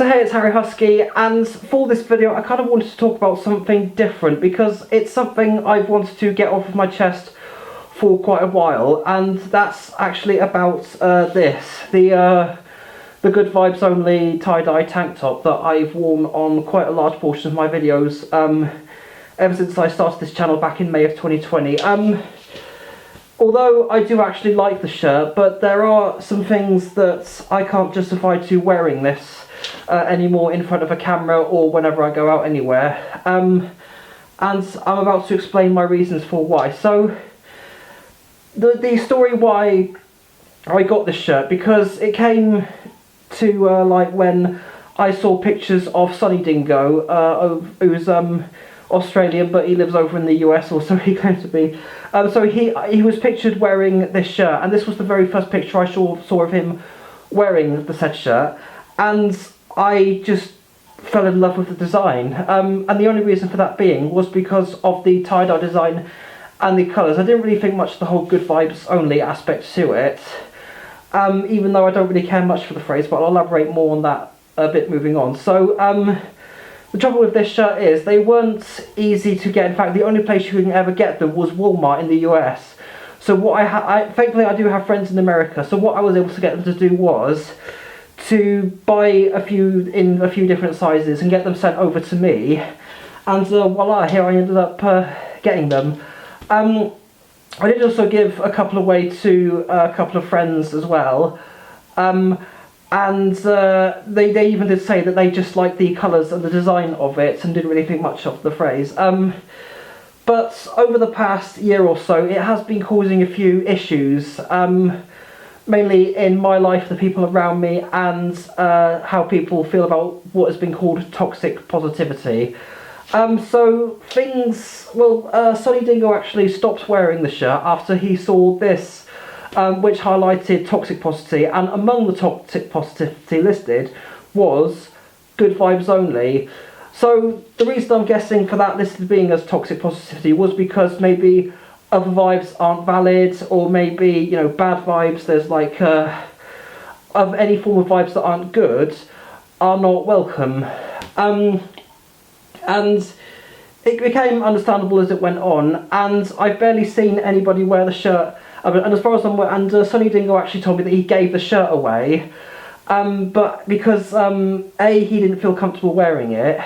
So hey, it's Harry Husky, and for this video I kind of wanted to talk about something different because it's something I've wanted to get off of my chest for quite a while, and that's actually about the Good Vibes Only tie-dye tank top that I've worn on quite a large portion of my videos ever since I started this channel back in May of 2020. Although I do actually like the shirt, but there are some things that I can't justify to wearing this anymore in front of a camera or whenever I go out anywhere. And I'm about to explain my reasons for why. So, the story why I got this shirt, because it came to like when I saw pictures of Sonny Dingo, who's Australian, but he lives over in the US, or so he claims to be. So he was pictured wearing this shirt, and this was the very first picture I saw of him wearing the said shirt, and I just fell in love with the design. And the only reason for that being was because of the tie-dye design and the colours. I didn't really think much of the whole Good Vibes Only aspect to it, even though I don't really care much for the phrase, but I'll elaborate more on that a bit moving on. So, the trouble with this shirt is they weren't easy to get. In fact, the only place you can ever get them was Walmart in the US. So what thankfully I do have friends in America, so what I was able to get them to do was to buy a few in a few different sizes and get them sent over to me, and voila, here I ended up getting them. I did also give a couple away to a couple of friends as well, and they even did say that they just liked the colours and the design of it and didn't really think much of the phrase. But over the past year or so, it has been causing a few issues, mainly in my life, the people around me, and how people feel about what has been called toxic positivity. So things, Sonny Dingo actually stopped wearing the shirt after he saw this, which highlighted toxic positivity, and among the toxic positivity listed was Good Vibes Only. So the reason I'm guessing for that listed being as toxic positivity was because maybe other vibes aren't valid, or maybe, you know, bad vibes, there's like of any form of vibes that aren't good are not welcome. And it became understandable as it went on, and I've barely seen anybody wear the shirt. And as far as I'm aware, and Sonny Dingo actually told me that he gave the shirt away, but because A, he didn't feel comfortable wearing it,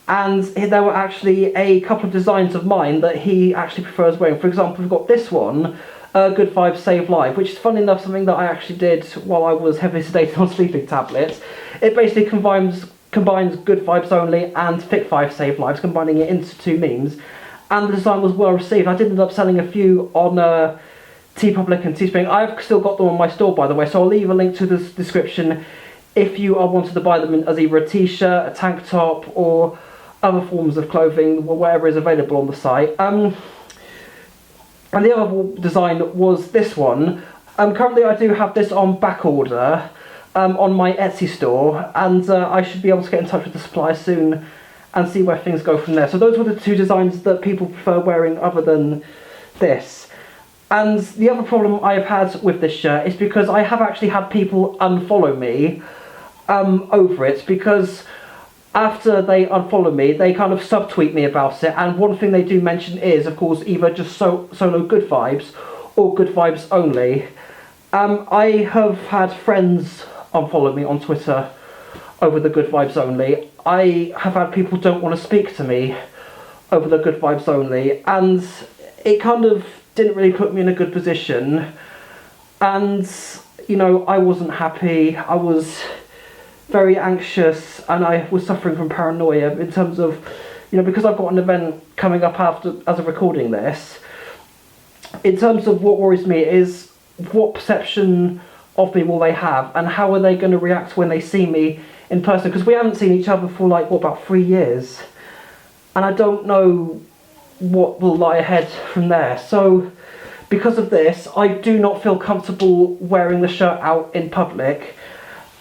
and there were actually a couple of designs of mine that he actually prefers wearing. For example, we've got this one, Good Vibes Save Life, which is funny enough something that I actually did while I was heavily sedated on sleeping tablets. It basically combines Good Vibes Only and Thick 5 Save Lives, combining it into two memes, and the design was well received. I did end up selling a few on TeePublic and Teespring. I've still got them on my store, by the way, so I'll leave a link to the description if you are wanting to buy them as either a t-shirt, a tank top, or other forms of clothing, or whatever is available on the site. And the other design was this one. Currently I do have this on back order on my Etsy store, and I should be able to get in touch with the supplier soon and see where things go from there. So those were the two designs that people prefer wearing other than this. And the other problem I've had with this shirt is because I have actually had people unfollow me over it, because after they unfollow me, they kind of subtweet me about it, and one thing they do mention is, of course, either just solo Good Vibes or Good Vibes Only. I have had friends unfollow me on Twitter over the Good Vibes Only. I have had people don't want to speak to me over the Good Vibes Only, and it kind of didn't really put me in a good position, and, you know, I wasn't happy. I was very anxious, and I was suffering from paranoia in terms of, you know, because I've got an event coming up as of recording this. In terms of what worries me is what perception of me will they have, and how are they going to react when they see me in person, because we haven't seen each other for like, what, about 3 years, and I don't know what will lie ahead from there. So because of this, I do not feel comfortable wearing the shirt out in public,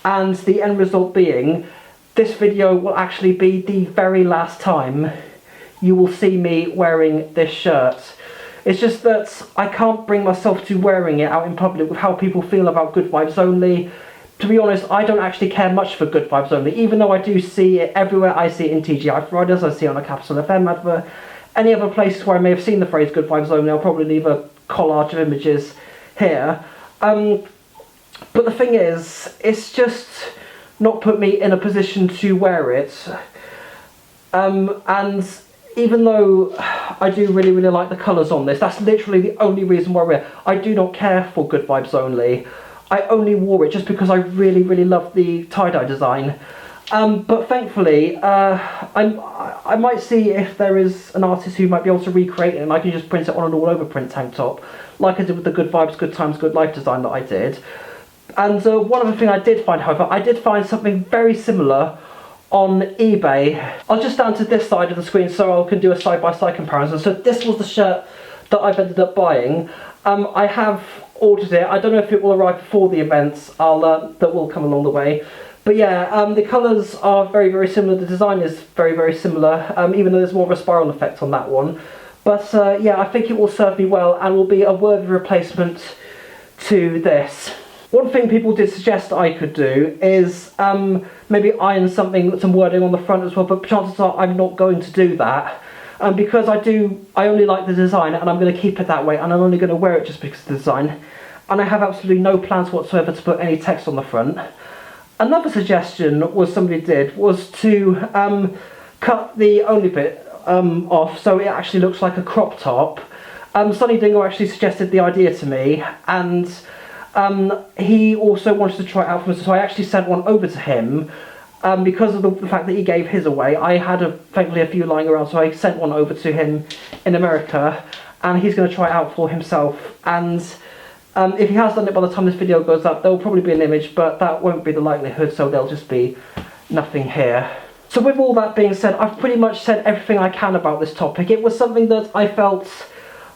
and the end result being this video will actually be the very last time you will see me wearing this shirt. It's just that I can't bring myself to wearing it out in public with how people feel about Good Vibes Only, to be honest, I don't actually care much for Good Vibes Only, even though I do see it everywhere. I see it in TGI Fridays, I see it on a Capital FM advert, any other places where I may have seen the phrase Good Vibes Only. I'll probably leave a collage of images here. But the thing is, it's just not put me in a position to wear it. And even though I do really, really like the colours on this, that's literally the only reason why I wear it. I do not care for Good Vibes Only. I only wore it just because I really, really love the tie-dye design. But thankfully, I might see if there is an artist who might be able to recreate it and I can just print it on an all-over print tank top, like I did with the Good Vibes, Good Times, Good Life design that I did. And one other thing I did find, however, I did find something very similar on eBay. I'll just stand to this side of the screen so I can do a side-by-side comparison. So this was the shirt that I've ended up buying. I have ordered it. I don't know if it will arrive before the events that will come along the way. But yeah, the colours are very, very similar. The design is very, very similar, even though there's more of a spiral effect on that one. But yeah, I think it will serve me well and will be a worthy replacement to this. One thing people did suggest I could do is maybe iron some wording on the front as well, but chances are I'm not going to do that. Because I only like the design and I'm going to keep it that way, and I'm only going to wear it just because of the design. And I have absolutely no plans whatsoever to put any text on the front. Another suggestion somebody did was to cut the only bit off so it actually looks like a crop top. Sonny Dingle actually suggested the idea to me, and he also wanted to try it out for me, so I actually sent one over to him. Because of the fact that he gave his away, I had thankfully a few lying around, so I sent one over to him in America, and he's going to try it out for himself. And if he has done it by the time this video goes up, there will probably be an image, but that won't be the likelihood, so there'll just be nothing here. So with all that being said, I've pretty much said everything I can about this topic. It was something that I felt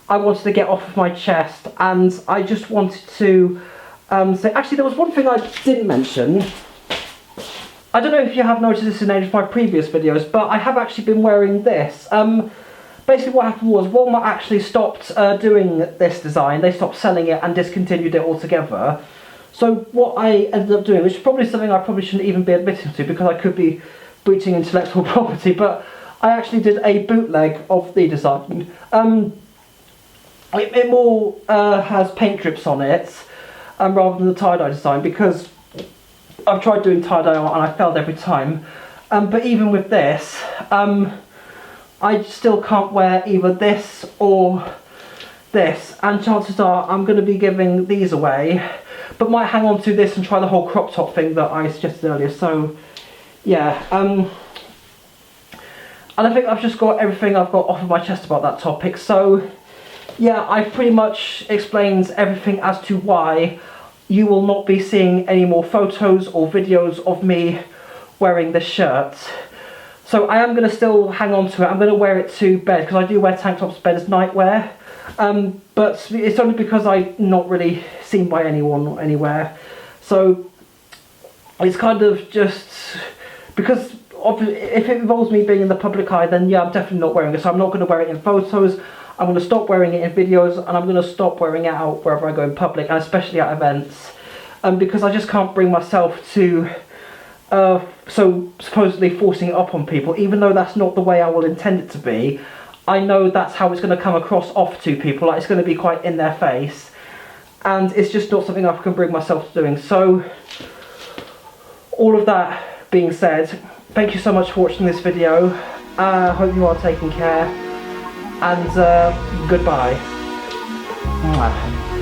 I wanted to get off of my chest, and I just wanted to say, actually there was one thing I didn't mention. I don't know if you have noticed this in any of my previous videos, but I have actually been wearing this. Basically what happened was Walmart actually stopped doing this design. They stopped selling it and discontinued it altogether. So what I ended up doing, which is probably something I probably shouldn't even be admitting to because I could be breaching intellectual property, but I actually did a bootleg of the design. It more has paint drips on it rather than the tie-dye design, because I've tried doing tie-dye on and I failed every time. But even with this, I still can't wear either this or this, and chances are I'm going to be giving these away, but might hang on to this and try the whole crop top thing that I suggested earlier. So yeah, and I think I've just got everything I've got off of my chest about that topic. So yeah, I've pretty much explained everything as to why you will not be seeing any more photos or videos of me wearing this shirt. So I am going to still hang on to it. I'm going to wear it to bed, because I do wear tank tops to bed as nightwear. But it's only because I'm not really seen by anyone or anywhere. So it's kind of just because if it involves me being in the public eye, then yeah, I'm definitely not wearing it. So I'm not going to wear it in photos. I'm going to stop wearing it in videos, and I'm going to stop wearing it out wherever I go in public, and especially at events. Because I just can't bring myself to so supposedly forcing it up on people, even though that's not the way I will intend it to be. I know that's how it's going to come across off to people, like it's going to be quite in their face, and it's just not something I can bring myself to doing. So all of that being said, thank you so much for watching this video. I hope you are taking care, and goodbye. Mwah.